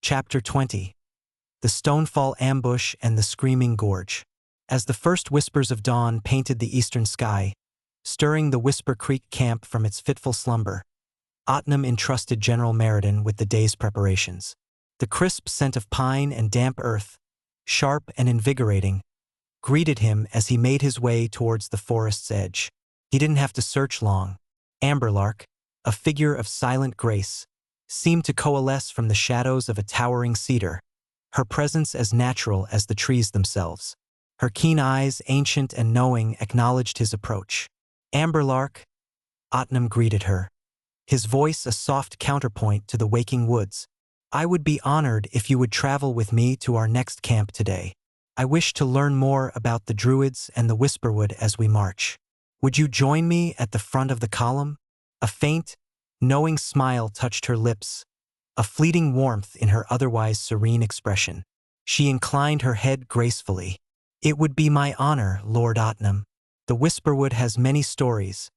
Chapter 20. The Stonefall Ambush and the Screaming Gorge. As the first whispers of dawn painted the eastern sky, stirring the Whisper Creek camp from its fitful slumber, Otnam entrusted General Meriden with the day's preparations. The crisp scent of pine and damp earth, sharp and invigorating, greeted him as he made his way towards the forest's edge. He didn't have to search long. Amberlark, a figure of silent grace, seemed to coalesce from the shadows of a towering cedar, her presence as natural as the trees themselves. Her keen eyes, ancient and knowing, acknowledged his approach. "Amberlark," Otnam greeted her, his voice a soft counterpoint to the waking woods. "I would be honored if you would travel with me to our next camp today. I wish to learn more about the Druids and the Whisperwood as we march. Would you join me at the front of the column?" A faint, knowing smile touched her lips, a fleeting warmth in her otherwise serene expression. She inclined her head gracefully. "It would be my honor, Lord Otnam. The Whisperwood has many stories,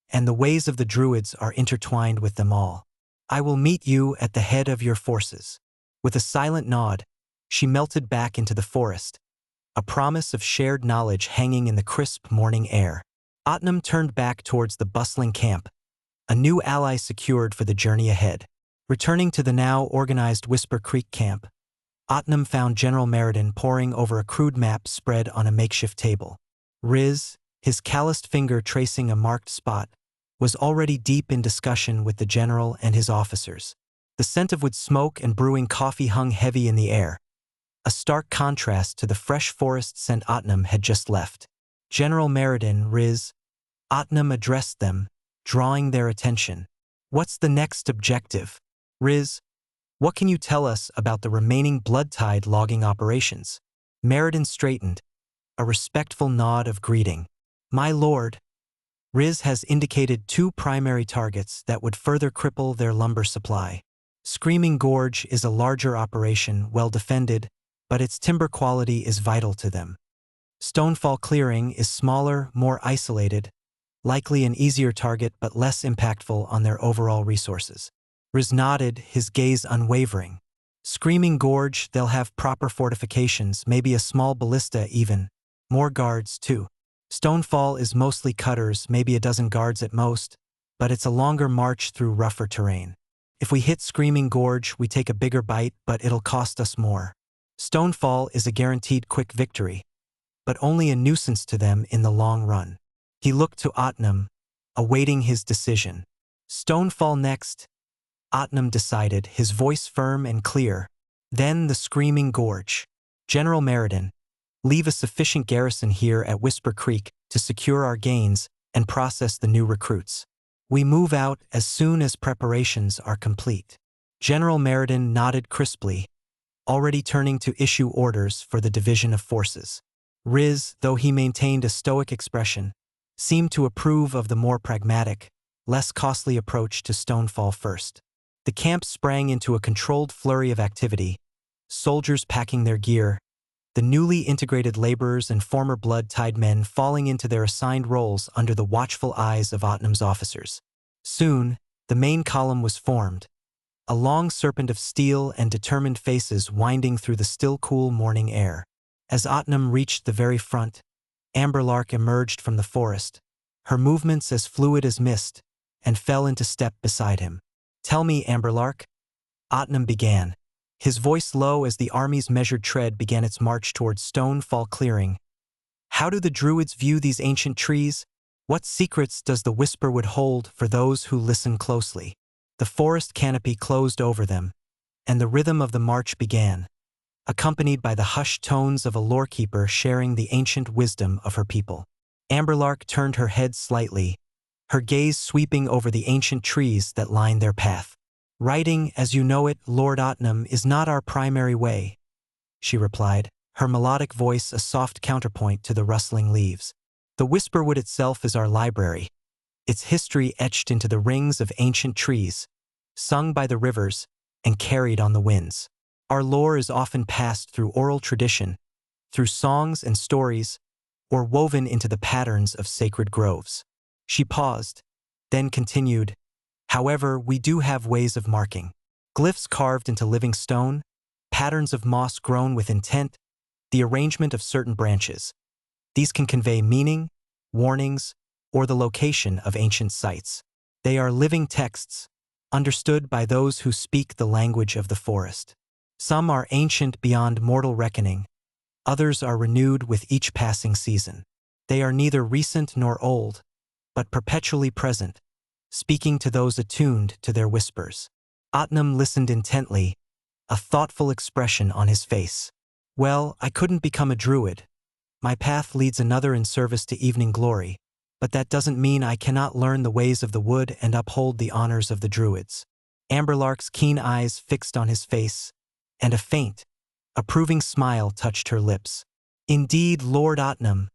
and the ways of the Druids are intertwined with them all. I will meet you at the head of your forces." With a silent nod, she melted back into the forest, a promise of shared knowledge hanging in the crisp morning air. Otnam turned back towards the bustling camp, a new ally secured for the journey ahead. Returning to the now organized Whisper Creek camp, Otnam found General Meriden poring over a crude map spread on a makeshift table. Riz, his calloused finger tracing a marked spot, was already deep in discussion with the general and his officers. The scent of wood smoke and brewing coffee hung heavy in the air, a stark contrast to the fresh forest scent Otnam had just left. "General Meriden, Riz," Otnam addressed them, drawing their attention. "What's the next objective? Riz, what can you tell us about the remaining blood-tide logging operations?" Meriden straightened, a respectful nod of greeting. "My lord, Riz has indicated 2 primary targets that would further cripple their lumber supply. Screaming Gorge is a larger operation, well defended, but its timber quality is vital to them. Stonefall Clearing is smaller, more isolated, likely an easier target but less impactful on their overall resources." Riz nodded, his gaze unwavering. "Screaming Gorge, they'll have proper fortifications, maybe a small ballista even. More guards, too. Stonefall is mostly cutters, maybe a dozen guards at most, but it's a longer march through rougher terrain. If we hit Screaming Gorge, we take a bigger bite, but it'll cost us more. Stonefall is a guaranteed quick victory, but only a nuisance to them in the long run." He looked to Otnam, awaiting his decision. "Stonefall next," Otnam decided, his voice firm and clear. "Then the Screaming Gorge. General Meriden, leave a sufficient garrison here at Whisper Creek to secure our gains and process the new recruits. We move out as soon as preparations are complete." General Meriden nodded crisply, already turning to issue orders for the division of forces. Riz, though he maintained a stoic expression, seemed to approve of the more pragmatic, less costly approach to Stonefall first. The camp sprang into a controlled flurry of activity, soldiers packing their gear, the newly integrated laborers and former blood-tied men falling into their assigned roles under the watchful eyes of Otnam's officers. Soon, the main column was formed, a long serpent of steel and determined faces winding through the still cool morning air. As Otnam reached the very front, Amberlark emerged from the forest, her movements as fluid as mist, and fell into step beside him. "Tell me, Amberlark," Otnam began, his voice low as the army's measured tread began its march towards Stonefall Clearing. "How do the Druids view these ancient trees? What secrets does the Whisperwood hold for those who listen closely?" The forest canopy closed over them, and the rhythm of the march began, accompanied by the hushed tones of a lorekeeper sharing the ancient wisdom of her people. Amberlark turned her head slightly, her gaze sweeping over the ancient trees that lined their path. "Writing, as you know it, Lord Otnam, is not our primary way," she replied, her melodic voice a soft counterpoint to the rustling leaves. "The Whisperwood itself is our library, its history etched into the rings of ancient trees, sung by the rivers and carried on the winds. Our lore is often passed through oral tradition, through songs and stories, or woven into the patterns of sacred groves." She paused, then continued, "However, we do have ways of marking. Glyphs carved into living stone, patterns of moss grown with intent, the arrangement of certain branches. These can convey meaning, warnings, or the location of ancient sites. They are living texts, understood by those who speak the language of the forest. Some are ancient beyond mortal reckoning, others are renewed with each passing season. They are neither recent nor old, but perpetually present, speaking to those attuned to their whispers. Otnam listened intently, a thoughtful expression on his face. Well, I couldn't become a druid. My path leads another in service to evening glory, but that doesn't mean I cannot learn the ways of the wood and uphold the honors of the druids. Amberlark's keen eyes fixed on his face, and a faint, approving smile touched her lips. Indeed, Lord Otnam,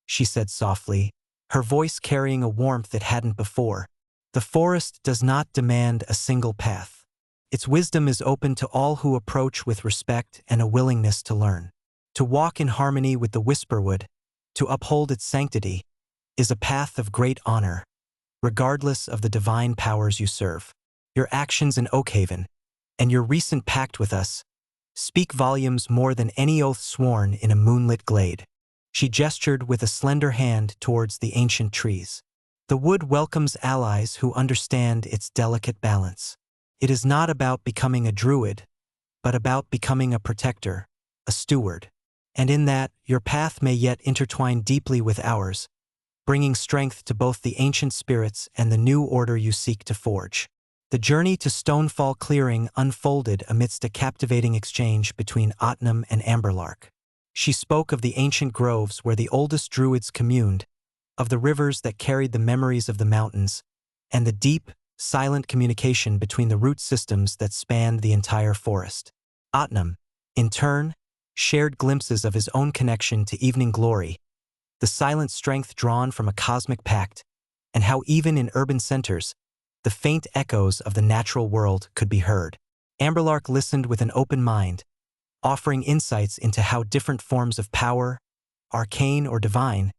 she said softly, her voice carrying a warmth it hadn't before. The forest does not demand a single path. Its wisdom is open to all who approach with respect and a willingness to learn. To walk in harmony with the Whisperwood, to uphold its sanctity, is a path of great honor, regardless of the divine powers you serve. Your actions in Oakhaven, and your recent pact with us, speak volumes more than any oath sworn in a moonlit glade. She gestured with a slender hand towards the ancient trees. The wood welcomes allies who understand its delicate balance. It is not about becoming a druid, but about becoming a protector, a steward. And in that, your path may yet intertwine deeply with ours, bringing strength to both the ancient spirits and the new order you seek to forge. The journey to Stonefall Clearing unfolded amidst a captivating exchange between Otnam and Amberlark. She spoke of the ancient groves where the oldest druids communed, of the rivers that carried the memories of the mountains, and the deep, silent communication between the root systems that spanned the entire forest. Otnam, in turn, shared glimpses of his own connection to evening glory, the silent strength drawn from a cosmic pact, and how even in urban centers, the faint echoes of the natural world could be heard. Amberlark listened with an open mind, offering insights into how different forms of power, arcane or divine,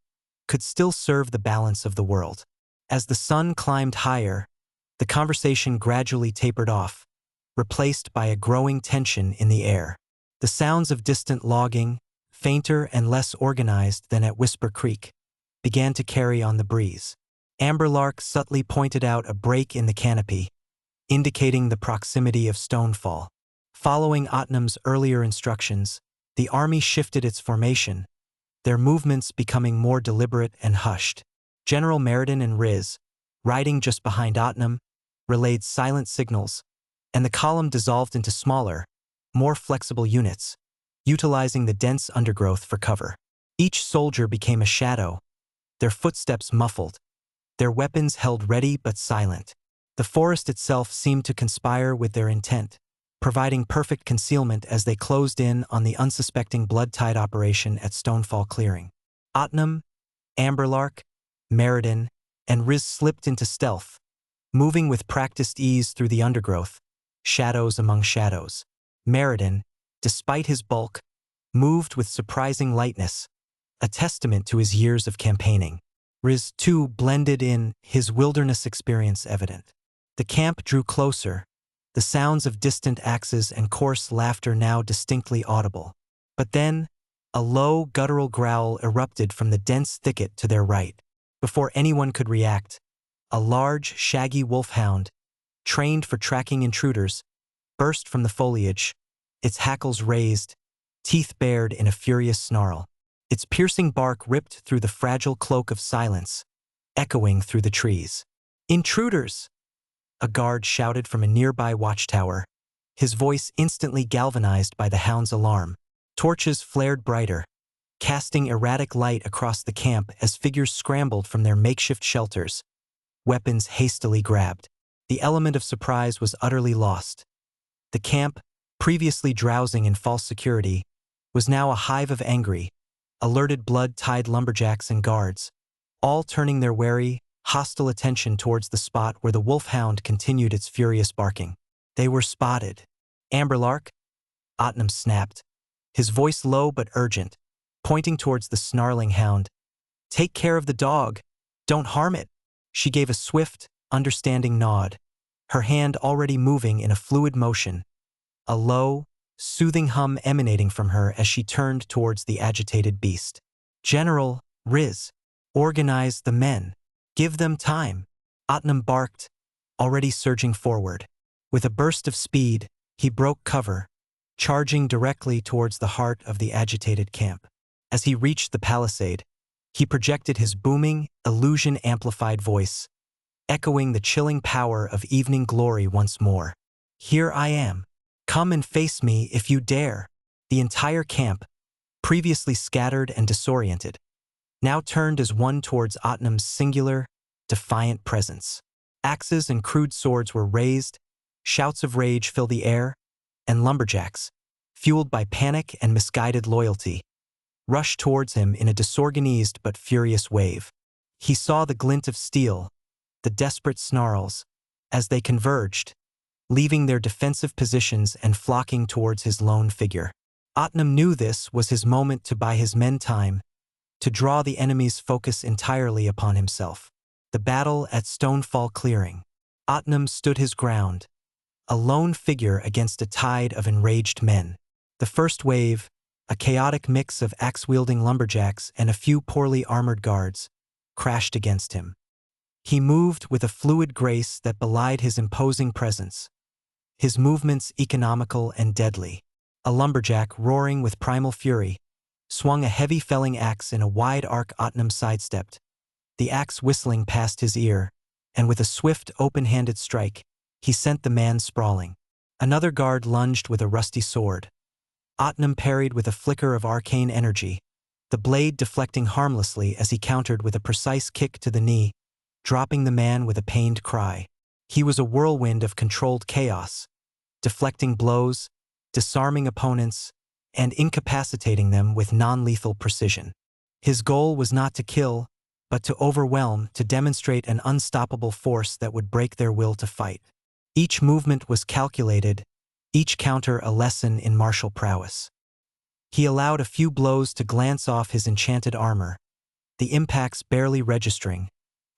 could still serve the balance of the world. As the sun climbed higher, the conversation gradually tapered off, replaced by a growing tension in the air. The sounds of distant logging, fainter and less organized than at Whisper Creek, began to carry on the breeze. Amberlark subtly pointed out a break in the canopy, indicating the proximity of Stonefall. Following Otnam's earlier instructions, the army shifted its formation, their movements becoming more deliberate and hushed. General Meriden and Riz, riding just behind Otnam, relayed silent signals, and the column dissolved into smaller, more flexible units, utilizing the dense undergrowth for cover. Each soldier became a shadow, their footsteps muffled, their weapons held ready but silent. The forest itself seemed to conspire with their intent, providing perfect concealment as they closed in on the unsuspecting blood-tide operation at Stonefall Clearing. Otnam, Amberlark, Meriden, and Riz slipped into stealth, moving with practiced ease through the undergrowth, shadows among shadows. Meriden, despite his bulk, moved with surprising lightness, a testament to his years of campaigning. Riz, too, blended in, his wilderness experience evident. The camp drew closer, the sounds of distant axes and coarse laughter now distinctly audible. But then, a low, guttural growl erupted from the dense thicket to their right. Before anyone could react, a large, shaggy wolfhound, trained for tracking intruders, burst from the foliage, its hackles raised, teeth bared in a furious snarl. Its piercing bark ripped through the fragile cloak of silence, echoing through the trees. "Intruders!" a guard shouted from a nearby watchtower, his voice instantly galvanized by the hound's alarm. Torches flared brighter, casting erratic light across the camp as figures scrambled from their makeshift shelters, weapons hastily grabbed. The element of surprise was utterly lost. The camp, previously drowsing in false security, was now a hive of angry, alerted blood-tied lumberjacks and guards, all turning their wary, hostile attention towards the spot where the wolfhound continued its furious barking. They were spotted. "Amberlark," Otnam snapped, his voice low but urgent, pointing towards the snarling hound. "Take care of the dog. Don't harm it." She gave a swift, understanding nod, her hand already moving in a fluid motion, a low, soothing hum emanating from her as she turned towards the agitated beast. "General, Riz, organize the men. Give them time," Otnam barked, already surging forward. With a burst of speed, he broke cover, charging directly towards the heart of the agitated camp. As he reached the palisade, he projected his booming, illusion-amplified voice, echoing the chilling power of evening glory once more. "Here I am. Come and face me if you dare." The entire camp, previously scattered and disoriented, now turned as one towards Otnam's singular, defiant presence. Axes and crude swords were raised, shouts of rage filled the air, and lumberjacks, fueled by panic and misguided loyalty, rushed towards him in a disorganized but furious wave. He saw the glint of steel, the desperate snarls, as they converged, leaving their defensive positions and flocking towards his lone figure. Otnam knew this was his moment to buy his men time, to draw the enemy's focus entirely upon himself. The battle at Stonefall Clearing. Otnam stood his ground, a lone figure against a tide of enraged men. The first wave, a chaotic mix of axe-wielding lumberjacks and a few poorly armored guards, crashed against him. He moved with a fluid grace that belied his imposing presence, his movements economical and deadly. A lumberjack, roaring with primal fury, swung a heavy felling axe in a wide arc. Otnam sidestepped, the axe whistling past his ear, and with a swift, open-handed strike, he sent the man sprawling. Another guard lunged with a rusty sword. Otnam parried with a flicker of arcane energy, the blade deflecting harmlessly as he countered with a precise kick to the knee, dropping the man with a pained cry. He was a whirlwind of controlled chaos, deflecting blows, disarming opponents, and incapacitating them with non-lethal precision. His goal was not to kill, but to overwhelm, to demonstrate an unstoppable force that would break their will to fight. Each movement was calculated, each counter a lesson in martial prowess. He allowed a few blows to glance off his enchanted armor, the impacts barely registering,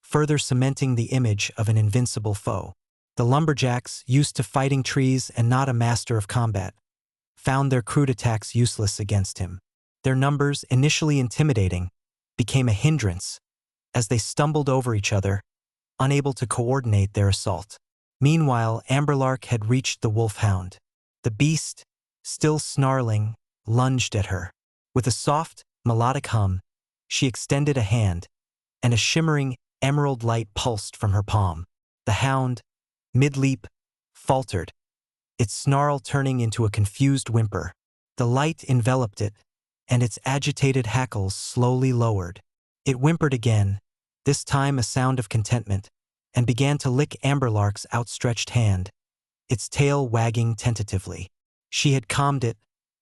further cementing the image of an invincible foe. The lumberjacks, used to fighting trees and not a master of combat, found their crude attacks useless against him. Their numbers, initially intimidating, became a hindrance as they stumbled over each other, unable to coordinate their assault. Meanwhile, Amberlark had reached the wolfhound. The beast, still snarling, lunged at her. With a soft, melodic hum, she extended a hand, and a shimmering, emerald light pulsed from her palm. The hound, mid-leap, faltered, its snarl turning into a confused whimper. The light enveloped it, and its agitated hackles slowly lowered. It whimpered again, this time a sound of contentment, and began to lick Amberlark's outstretched hand, its tail wagging tentatively. She had calmed it,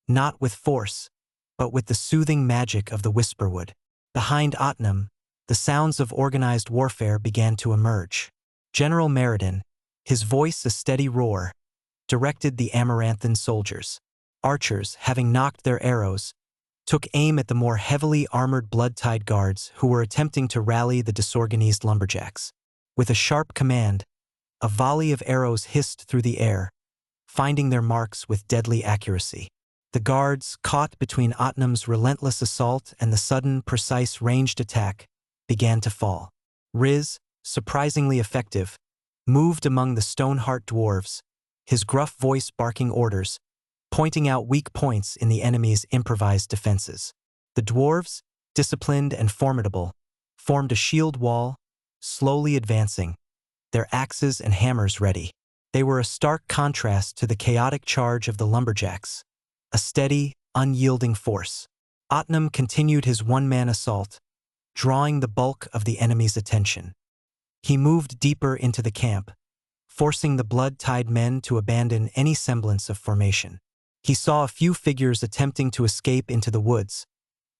not with force, but with the soothing magic of the whisperwood. Behind Otnam, the sounds of organized warfare began to emerge. General Meriden, his voice a steady roar, directed the Amaranthan soldiers. Archers, having knocked their arrows, took aim at the more heavily armored blood-tied guards who were attempting to rally the disorganized lumberjacks. With a sharp command, a volley of arrows hissed through the air, finding their marks with deadly accuracy. The guards, caught between Otnam's relentless assault and the sudden, precise ranged attack, began to fall. Riz, surprisingly effective, moved among the Stoneheart dwarves, his gruff voice barking orders, pointing out weak points in the enemy's improvised defenses. The dwarves, disciplined and formidable, formed a shield wall, slowly advancing, their axes and hammers ready. They were a stark contrast to the chaotic charge of the lumberjacks, a steady, unyielding force. Otnam continued his one-man assault, drawing the bulk of the enemy's attention. He moved deeper into the camp, forcing the blood-tied men to abandon any semblance of formation. He saw a few figures attempting to escape into the woods,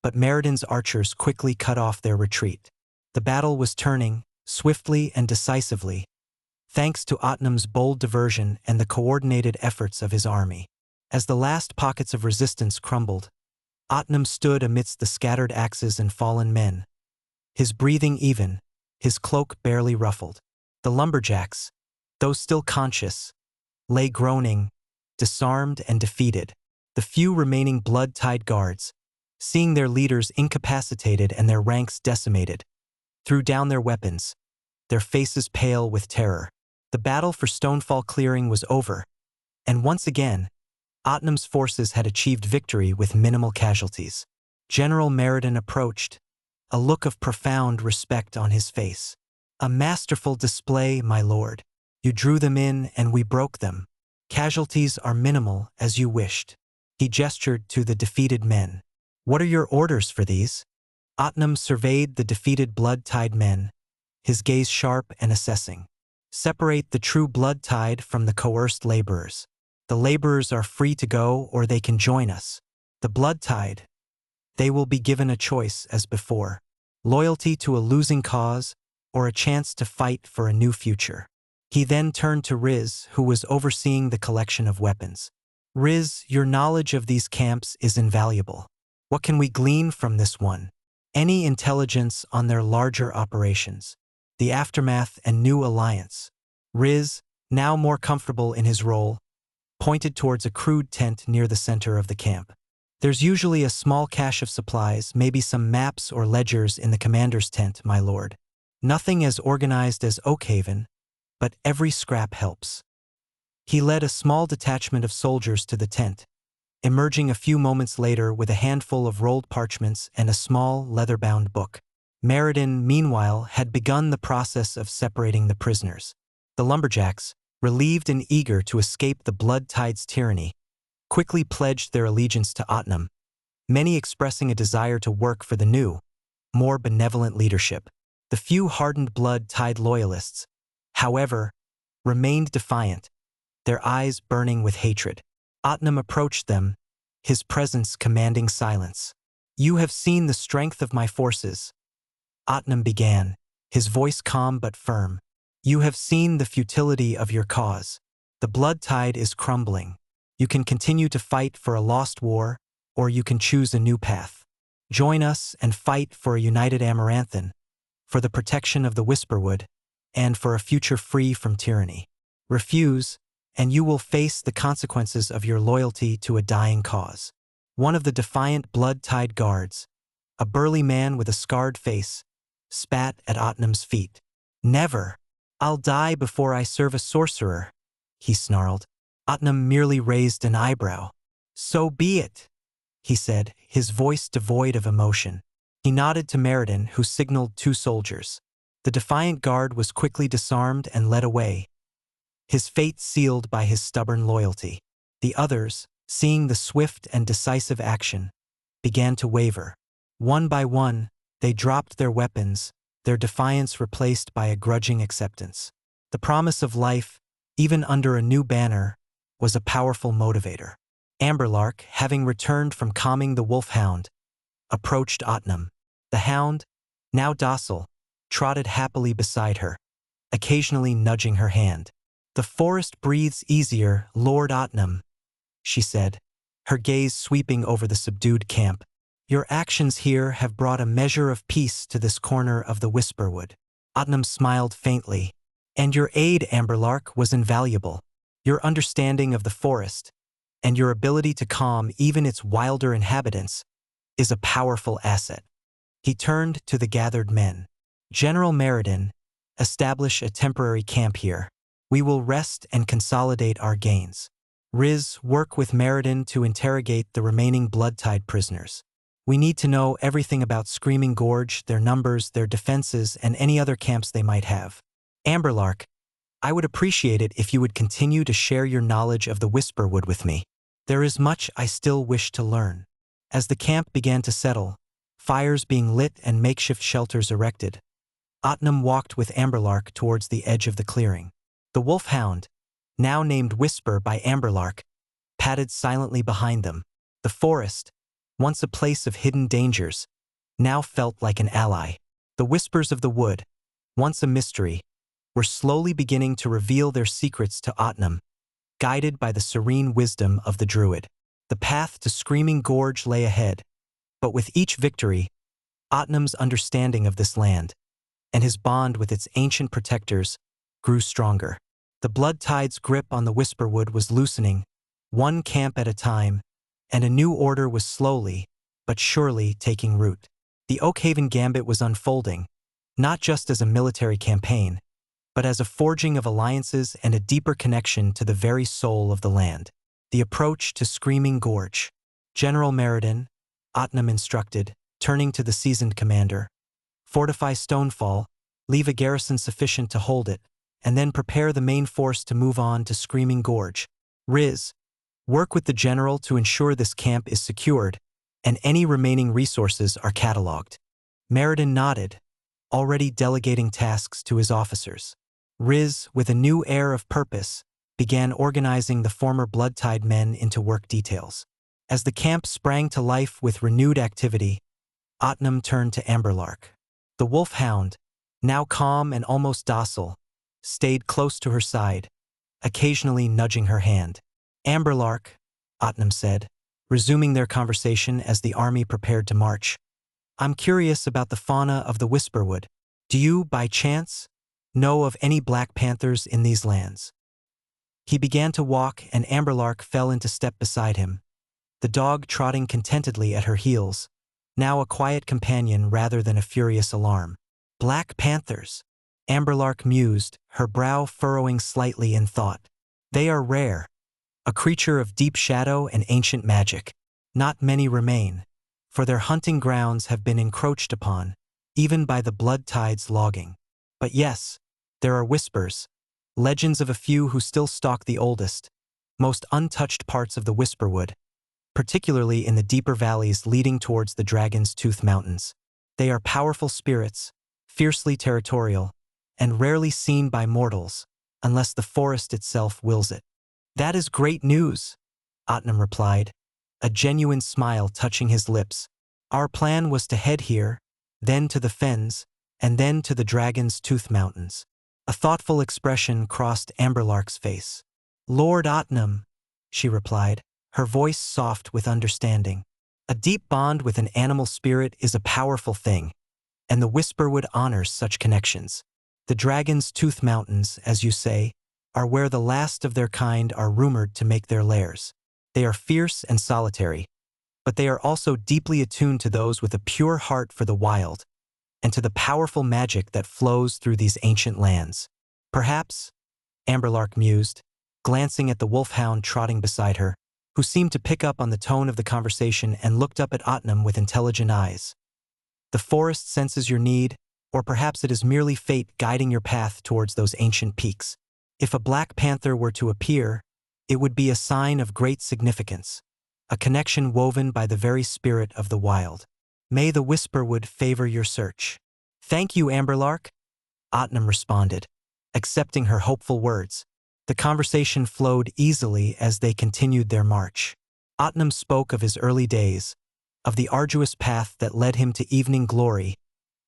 but Meriden's archers quickly cut off their retreat. The battle was turning, swiftly and decisively, thanks to Otnam's bold diversion and the coordinated efforts of his army. As the last pockets of resistance crumbled, Otnam stood amidst the scattered axes and fallen men, his breathing even, his cloak barely ruffled. The lumberjacks, though still conscious, lay groaning, disarmed and defeated. The few remaining blood-tied guards, seeing their leaders incapacitated and their ranks decimated, threw down their weapons, their faces pale with terror. The battle for Stonefall Clearing was over, and once again, Otnam's forces had achieved victory with minimal casualties. General Meriden approached, a look of profound respect on his face. "A masterful display, my lord. You drew them in and we broke them. Casualties are minimal, as you wished." He gestured to the defeated men. "What are your orders for these?" Otnam surveyed the defeated blood-tied men, his gaze sharp and assessing. "Separate the true blood-tied from the coerced laborers. The laborers are free to go or they can join us. The blood-tied, they will be given a choice as before. Loyalty to a losing cause or a chance to fight for a new future." He then turned to Riz, who was overseeing the collection of weapons. "Riz, your knowledge of these camps is invaluable. What can we glean from this one? Any intelligence on their larger operations, the aftermath and new alliance?" Riz, now more comfortable in his role, pointed towards a crude tent near the center of the camp. "There's usually a small cache of supplies, maybe some maps or ledgers in the commander's tent, my lord. Nothing as organized as Oakhaven, but every scrap helps." He led a small detachment of soldiers to the tent, emerging a few moments later with a handful of rolled parchments and a small, leather-bound book. Meriden, meanwhile, had begun the process of separating the prisoners. The lumberjacks, relieved and eager to escape the blood-tide's tyranny, quickly pledged their allegiance to Otnam, many expressing a desire to work for the new, more benevolent leadership. The few hardened blood-tied loyalists, however, remained defiant, their eyes burning with hatred. Otnam approached them, his presence commanding silence. "You have seen the strength of my forces," Otnam began, his voice calm but firm. "You have seen the futility of your cause. The blood tide is crumbling. You can continue to fight for a lost war, or you can choose a new path. Join us and fight for a united Amaranthan, for the protection of the Whisperwood, and for a future free from tyranny. Refuse, and you will face the consequences of your loyalty to a dying cause." One of the defiant blood-tied guards, a burly man with a scarred face, spat at Otnam's feet. "Never! I'll die before I serve a sorcerer," he snarled. Otnam merely raised an eyebrow. "So be it," he said, his voice devoid of emotion. He nodded to Meriden, who signaled 2 soldiers. The defiant guard was quickly disarmed and led away, his fate sealed by his stubborn loyalty. The others, seeing the swift and decisive action, began to waver. One by one, they dropped their weapons, their defiance replaced by a grudging acceptance. The promise of life, even under a new banner, was a powerful motivator. Amberlark, having returned from calming the wolfhound, approached Otnam. The hound, now docile, trotted happily beside her, occasionally nudging her hand. "The forest breathes easier, Lord Otnam," she said, her gaze sweeping over the subdued camp. "Your actions here have brought a measure of peace to this corner of the Whisperwood." Otnam smiled faintly. "And your aid, Amberlark, was invaluable. Your understanding of the forest, and your ability to calm even its wilder inhabitants, is a powerful asset." He turned to the gathered men. "General Meriden, establish a temporary camp here. We will rest and consolidate our gains. Riz, work with Meriden to interrogate the remaining blood-tied prisoners. We need to know everything about Screaming Gorge, their numbers, their defenses, and any other camps they might have. Amberlark, I would appreciate it if you would continue to share your knowledge of the Whisperwood with me. There is much I still wish to learn." As the camp began to settle, fires being lit and makeshift shelters erected, Otnam walked with Amberlark towards the edge of the clearing. The wolfhound, now named Whisper by Amberlark, padded silently behind them. The forest, once a place of hidden dangers, now felt like an ally. The whispers of the wood, once a mystery, were slowly beginning to reveal their secrets to Otnam, guided by the serene wisdom of the druid. The path to Screaming Gorge lay ahead, but with each victory, Otnam's understanding of this land, and his bond with its ancient protectors, grew stronger. The blood tide's grip on the Whisperwood was loosening, one camp at a time, and a new order was slowly, but surely taking root. The Oakhaven Gambit was unfolding, not just as a military campaign, but as a forging of alliances and a deeper connection to the very soul of the land. The approach to Screaming Gorge. General Meriden, Otnam instructed, turning to the seasoned commander. Fortify Stonefall, leave a garrison sufficient to hold it, and then prepare the main force to move on to Screaming Gorge. Riz, work with the general to ensure this camp is secured, and any remaining resources are catalogued. Meriden nodded, already delegating tasks to his officers. Riz, with a new air of purpose, began organizing the former Bloodtide men into work details. As the camp sprang to life with renewed activity, Otnam turned to Amberlark. The wolfhound, now calm and almost docile, stayed close to her side, occasionally nudging her hand. Amberlark, Otnam said, resuming their conversation as the army prepared to march. I'm curious about the fauna of the Whisperwood. Do you, by chance, know of any black panthers in these lands? He began to walk, and Amberlark fell into step beside him, the dog trotting contentedly at her heels, now a quiet companion rather than a furious alarm. Black panthers, Amberlark mused, her brow furrowing slightly in thought. They are rare, a creature of deep shadow and ancient magic. Not many remain, for their hunting grounds have been encroached upon, even by the blood tides logging. But yes, there are whispers, legends of a few who still stalk the oldest, most untouched parts of the Whisperwood, particularly in the deeper valleys leading towards the Dragon's Tooth Mountains. They are powerful spirits, fiercely territorial, and rarely seen by mortals, unless the forest itself wills it. That is great news, Otnam replied, a genuine smile touching his lips. Our plan was to head here, then to the fens, and then to the Dragon's Tooth Mountains. A thoughtful expression crossed Amberlark's face. Lord Otnam, she replied, her voice soft with understanding. A deep bond with an animal spirit is a powerful thing, and the Whisperwood honors such connections. The Dragon's Tooth Mountains, as you say, are where the last of their kind are rumored to make their lairs. They are fierce and solitary, but they are also deeply attuned to those with a pure heart for the wild, and to the powerful magic that flows through these ancient lands. Perhaps, Amberlark mused, glancing at the wolfhound trotting beside her, who seemed to pick up on the tone of the conversation and looked up at Otnam with intelligent eyes. The forest senses your need, or perhaps it is merely fate guiding your path towards those ancient peaks. If a black panther were to appear, it would be a sign of great significance, a connection woven by the very spirit of the wild. May the Whisperwood favor your search. Thank you, Amberlark, Otnam responded, accepting her hopeful words. The conversation flowed easily as they continued their march. Otnam spoke of his early days, of the arduous path that led him to evening glory,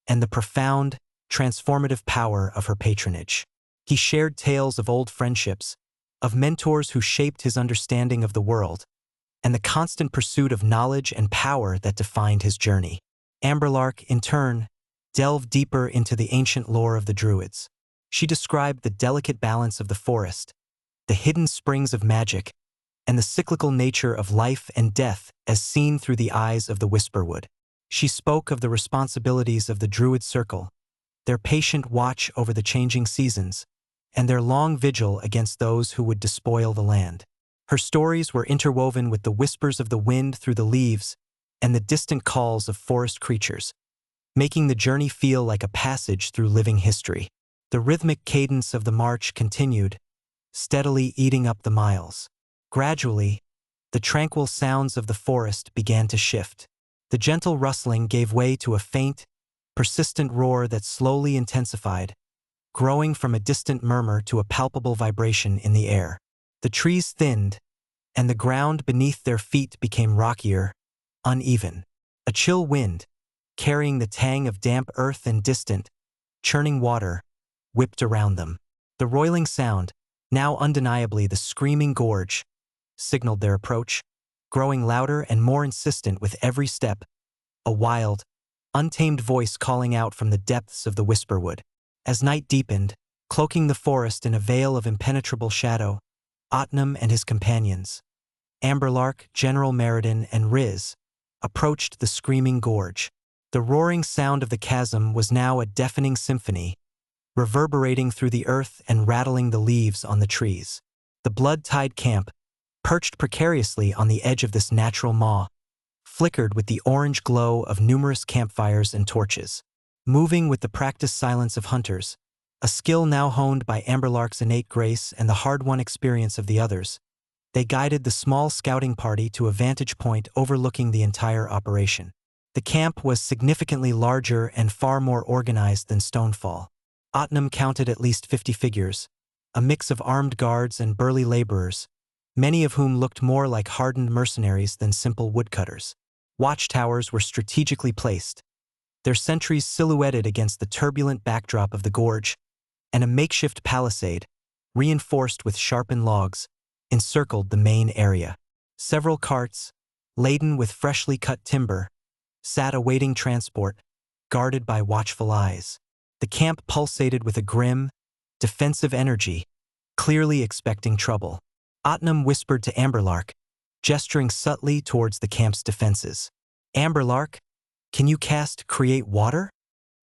and the profound, transformative power of her patronage. He shared tales of old friendships, of mentors who shaped his understanding of the world, and the constant pursuit of knowledge and power that defined his journey. Amberlark, in turn, delved deeper into the ancient lore of the Druids. She described the delicate balance of the forest, the hidden springs of magic, and the cyclical nature of life and death as seen through the eyes of the Whisperwood. She spoke of the responsibilities of the Druid Circle, their patient watch over the changing seasons, and their long vigil against those who would despoil the land. Her stories were interwoven with the whispers of the wind through the leaves and the distant calls of forest creatures, making the journey feel like a passage through living history. The rhythmic cadence of the march continued, steadily eating up the miles. Gradually, the tranquil sounds of the forest began to shift. The gentle rustling gave way to a faint, persistent roar that slowly intensified, growing from a distant murmur to a palpable vibration in the air. The trees thinned, and the ground beneath their feet became rockier, uneven. A chill wind, carrying the tang of damp earth and distant, churning water, whipped around them. The roiling sound, now undeniably the Screaming Gorge, signaled their approach, growing louder and more insistent with every step, a wild, untamed voice calling out from the depths of the Whisperwood. As night deepened, cloaking the forest in a veil of impenetrable shadow, Otnam and his companions, Amberlark, General Meriden, and Riz approached the screaming gorge. The roaring sound of the chasm was now a deafening symphony, reverberating through the earth and rattling the leaves on the trees. The blood-tied camp, perched precariously on the edge of this natural maw, flickered with the orange glow of numerous campfires and torches. Moving with the practiced silence of hunters, a skill now honed by Amberlark's innate grace and the hard-won experience of the others, they guided the small scouting party to a vantage point overlooking the entire operation. The camp was significantly larger and far more organized than Stonefall. Otnam counted at least 50 figures, a mix of armed guards and burly laborers, many of whom looked more like hardened mercenaries than simple woodcutters. Watchtowers were strategically placed, their sentries silhouetted against the turbulent backdrop of the gorge, and a makeshift palisade, reinforced with sharpened logs, encircled the main area. Several carts, laden with freshly cut timber, sat awaiting transport, guarded by watchful eyes. The camp pulsated with a grim, defensive energy, clearly expecting trouble. Otnam whispered to Amberlark, gesturing subtly towards the camp's defenses. "Amberlark, can you cast Create Water?"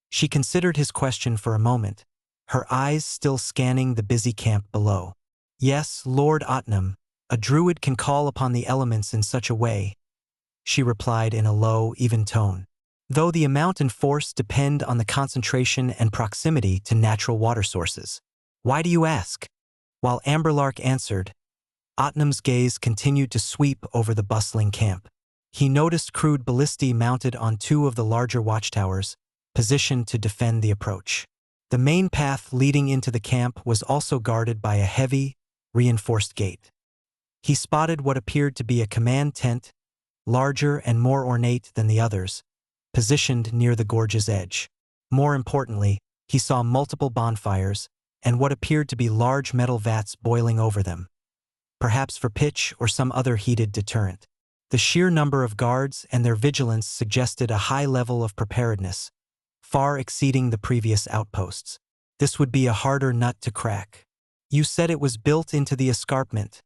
She considered his question for a moment, her eyes still scanning the busy camp below. "Yes, Lord Otnam, a druid can call upon the elements in such a way," she replied in a low, even tone, "though the amount and force depend on the concentration and proximity to natural water sources. Why do you ask?" While Amberlark answered, Otnam's gaze continued to sweep over the bustling camp. He noticed crude ballistae mounted on two of the larger watchtowers, positioned to defend the approach. The main path leading into the camp was also guarded by a heavy, reinforced gate. He spotted what appeared to be a command tent, larger and more ornate than the others, positioned near the gorge's edge. More importantly, he saw multiple bonfires and what appeared to be large metal vats boiling over them, perhaps for pitch or some other heated deterrent. The sheer number of guards and their vigilance suggested a high level of preparedness, far exceeding the previous outposts. This would be a harder nut to crack. "You said it was built into the escarpment,"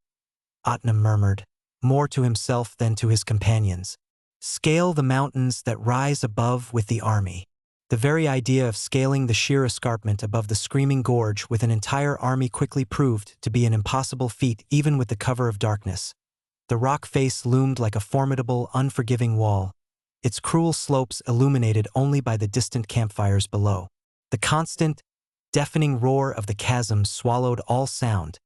Otnam murmured, more to himself than to his companions. "Scale the mountains that rise above with the army." The very idea of scaling the sheer escarpment above the screaming gorge with an entire army quickly proved to be an impossible feat even with the cover of darkness. The rock face loomed like a formidable, unforgiving wall, its cruel slopes illuminated only by the distant campfires below. The constant, deafening roar of the chasm swallowed all sound,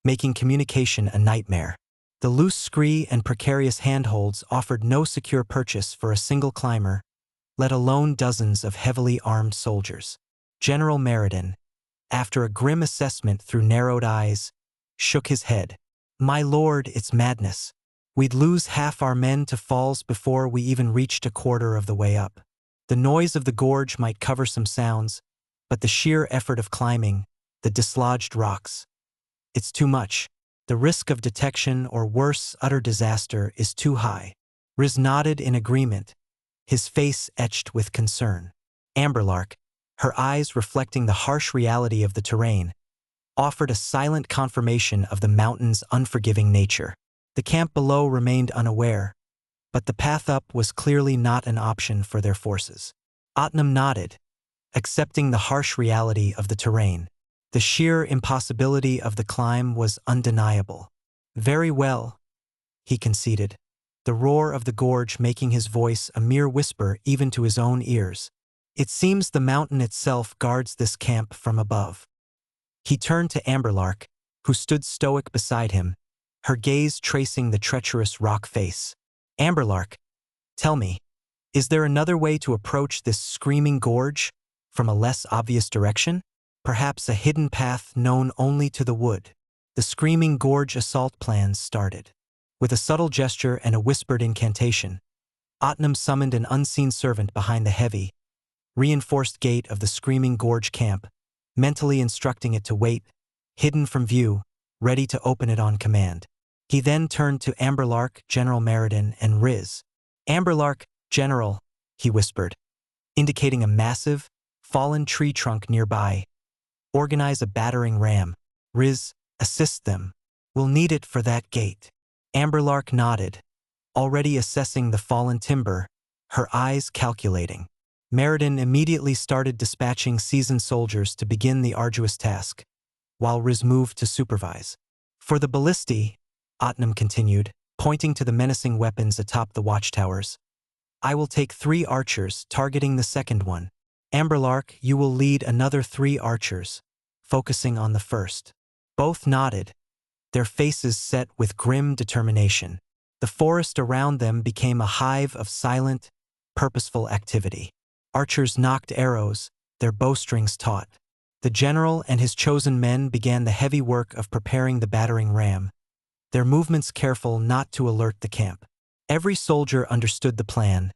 making communication a nightmare. The loose scree and precarious handholds offered no secure purchase for a single climber, let alone dozens of heavily armed soldiers. General Meriden, after a grim assessment through narrowed eyes, shook his head. "My lord, it's madness. We'd lose half our men to falls before we even reached a quarter of the way up. The noise of the gorge might cover some sounds, but the sheer effort of climbing, the dislodged rocks, it's too much. The risk of detection or worse, utter disaster is too high." Riz nodded in agreement, his face etched with concern. Amberlark, her eyes reflecting the harsh reality of the terrain, offered a silent confirmation of the mountain's unforgiving nature. The camp below remained unaware, but the path up was clearly not an option for their forces. Otnam nodded, accepting the harsh reality of the terrain. The sheer impossibility of the climb was undeniable. "Very well," he conceded, the roar of the gorge making his voice a mere whisper even to his own ears. "It seems the mountain itself guards this camp from above." He turned to Amberlark, who stood stoic beside him, her gaze tracing the treacherous rock face. "Amberlark, tell me, is there another way to approach this screaming gorge, from a less obvious direction? Perhaps a hidden path known only to the wood?" The screaming gorge assault plans started. With a subtle gesture and a whispered incantation, Otnam summoned an unseen servant behind the heavy, reinforced gate of the screaming gorge camp, mentally instructing it to wait, hidden from view, ready to open it on command. He then turned to Amberlark, General Meriden, and Riz. "Amberlark, General," he whispered, indicating a massive, fallen tree trunk nearby. "Organize a battering ram. Riz, assist them. We'll need it for that gate." Amberlark nodded, already assessing the fallen timber, her eyes calculating. Meriden immediately started dispatching seasoned soldiers to begin the arduous task, while Riz moved to supervise. For the ballistae, Otnam continued, pointing to the menacing weapons atop the watchtowers. I will take 3 archers, targeting the second one. Amberlark, you will lead another 3 archers, focusing on the first. Both nodded, their faces set with grim determination. The forest around them became a hive of silent, purposeful activity. Archers knocked arrows, their bowstrings taut. The general and his chosen men began the heavy work of preparing the battering ram, their movements careful not to alert the camp. Every soldier understood the plan,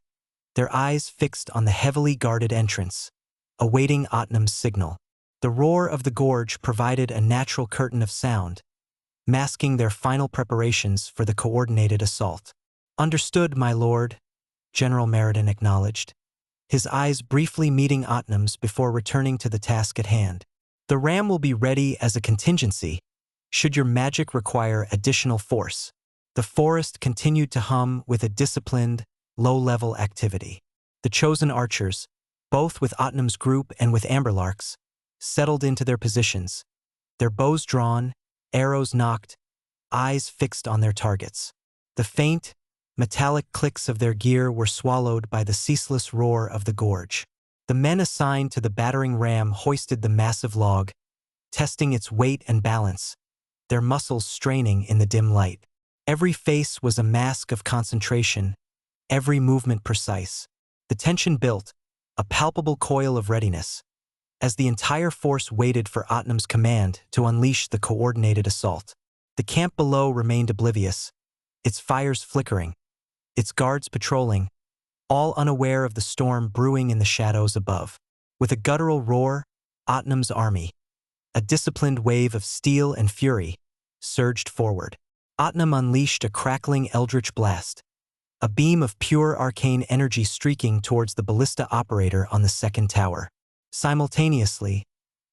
their eyes fixed on the heavily guarded entrance, awaiting Otnam's signal. The roar of the gorge provided a natural curtain of sound, masking their final preparations for the coordinated assault. Understood, my lord, General Meriden acknowledged, his eyes briefly meeting Otnam's before returning to the task at hand. The ram will be ready as a contingency, should your magic require additional force. The forest continued to hum with a disciplined, low-level activity. The chosen archers, both with Otnam's group and with Amberlark's, settled into their positions, their bows drawn, arrows nocked, eyes fixed on their targets. The faint, metallic clicks of their gear were swallowed by the ceaseless roar of the gorge. The men assigned to the battering ram hoisted the massive log, testing its weight and balance, their muscles straining in the dim light. Every face was a mask of concentration, every movement precise. The tension built, a palpable coil of readiness, as the entire force waited for Otnam's command to unleash the coordinated assault. The camp below remained oblivious, its fires flickering, its guards patrolling, all unaware of the storm brewing in the shadows above. With a guttural roar, Otnam's army, a disciplined wave of steel and fury, surged forward. Otnam unleashed a crackling eldritch blast, a beam of pure arcane energy streaking towards the ballista operator on the second tower. Simultaneously,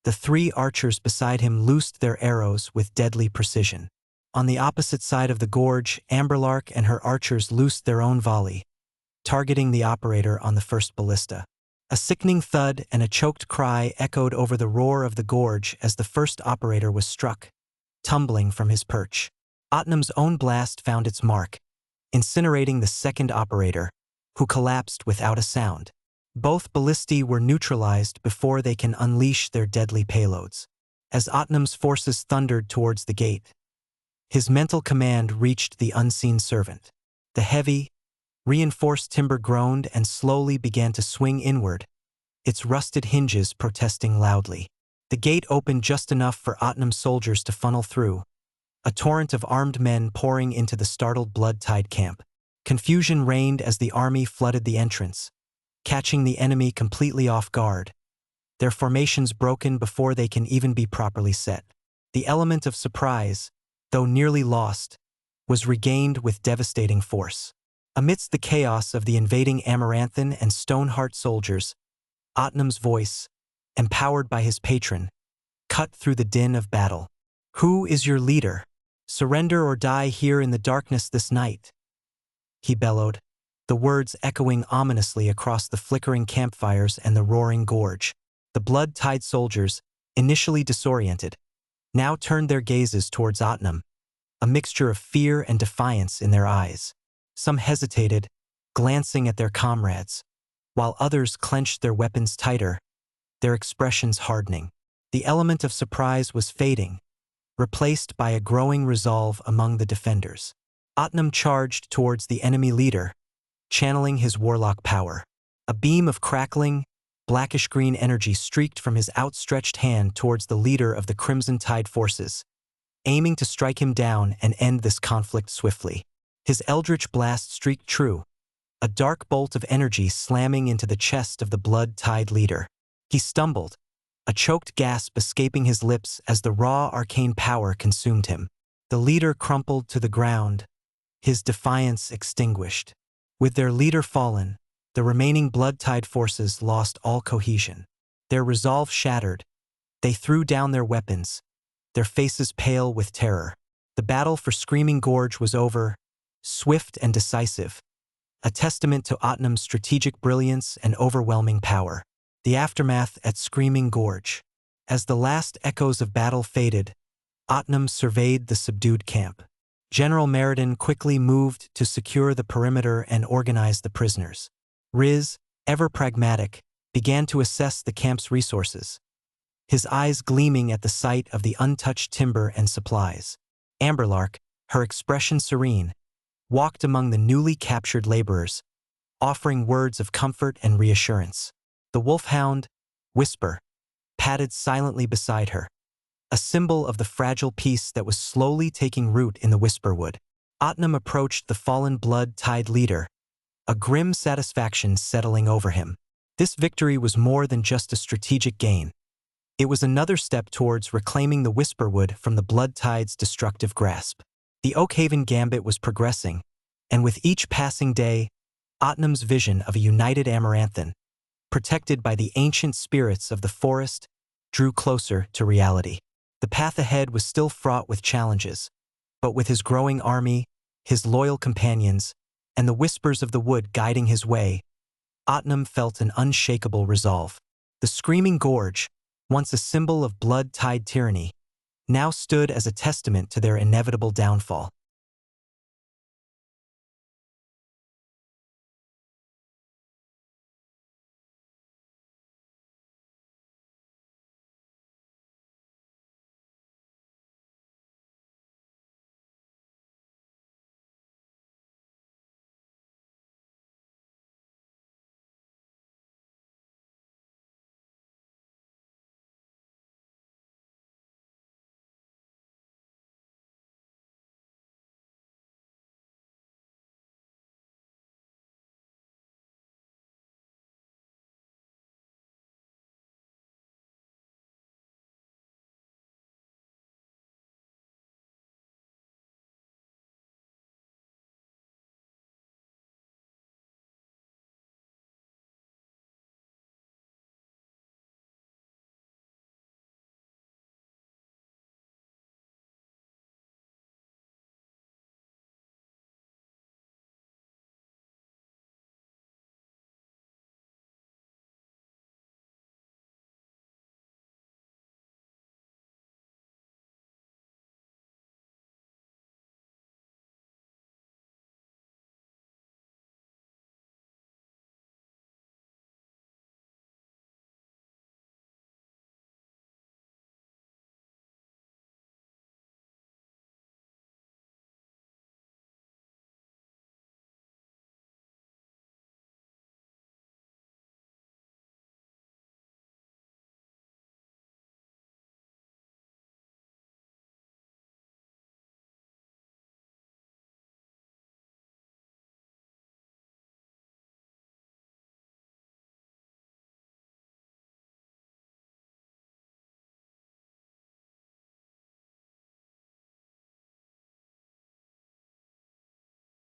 the 3 archers beside him loosed their arrows with deadly precision. On the opposite side of the gorge, Amberlark and her archers loosed their own volley, targeting the operator on the first ballista. A sickening thud and a choked cry echoed over the roar of the gorge as the first operator was struck, tumbling from his perch. Otnam's own blast found its mark, incinerating the second operator, who collapsed without a sound. Both ballistae were neutralized before they can unleash their deadly payloads. As Otnam's forces thundered towards the gate, his mental command reached the unseen servant. The heavy, reinforced timber groaned and slowly began to swing inward, its rusted hinges protesting loudly. The gate opened just enough for Otnam's soldiers to funnel through, a torrent of armed men pouring into the startled blood-tide camp. Confusion reigned as the army flooded the entrance, catching the enemy completely off guard, their formations broken before they can even be properly set. The element of surprise, though nearly lost, was regained with devastating force. Amidst the chaos of the invading Amaranthan and Stoneheart soldiers, Otnam's voice, empowered by his patron, cut through the din of battle. "Who is your leader? Surrender or die here in the darkness this night," he bellowed, the words echoing ominously across the flickering campfires and the roaring gorge. The blood-tide soldiers, initially disoriented, now turned their gazes towards Otnam, a mixture of fear and defiance in their eyes. Some hesitated, glancing at their comrades, while others clenched their weapons tighter, their expressions hardening. The element of surprise was fading, replaced by a growing resolve among the defenders. Otnam charged towards the enemy leader, channeling his warlock power. A beam of crackling, blackish-green energy streaked from his outstretched hand towards the leader of the Crimson Tide forces, aiming to strike him down and end this conflict swiftly. His eldritch blast streaked true, a dark bolt of energy slamming into the chest of the blood-tide leader. He stumbled, a choked gasp escaping his lips as the raw arcane power consumed him. The leader crumpled to the ground, his defiance extinguished. With their leader fallen, the remaining blood-tide forces lost all cohesion. Their resolve shattered, they threw down their weapons, their faces pale with terror. The battle for Screaming Gorge was over, swift and decisive, a testament to Otnum's strategic brilliance and overwhelming power. The aftermath at Screaming Gorge. As the last echoes of battle faded, Otnum surveyed the subdued camp. General Meriden quickly moved to secure the perimeter and organize the prisoners. Riz, ever pragmatic, began to assess the camp's resources, his eyes gleaming at the sight of the untouched timber and supplies. Amberlark, her expression serene, walked among the newly captured laborers, offering words of comfort and reassurance. The wolfhound, Whisper, padded silently beside her, a symbol of the fragile peace that was slowly taking root in the Whisperwood. Otnum approached the fallen blood-tied leader, a grim satisfaction settling over him. This victory was more than just a strategic gain. It was another step towards reclaiming the Whisperwood from the Bloodtide's destructive grasp. The Oakhaven Gambit was progressing, and with each passing day, Otnum's vision of a united Amaranthan, protected by the ancient spirits of the forest, drew closer to reality. The path ahead was still fraught with challenges, but with his growing army, his loyal companions, and the whispers of the wood guiding his way, Otnum felt an unshakable resolve. The Screaming Gorge, once a symbol of blood-tied tyranny, now stood as a testament to their inevitable downfall.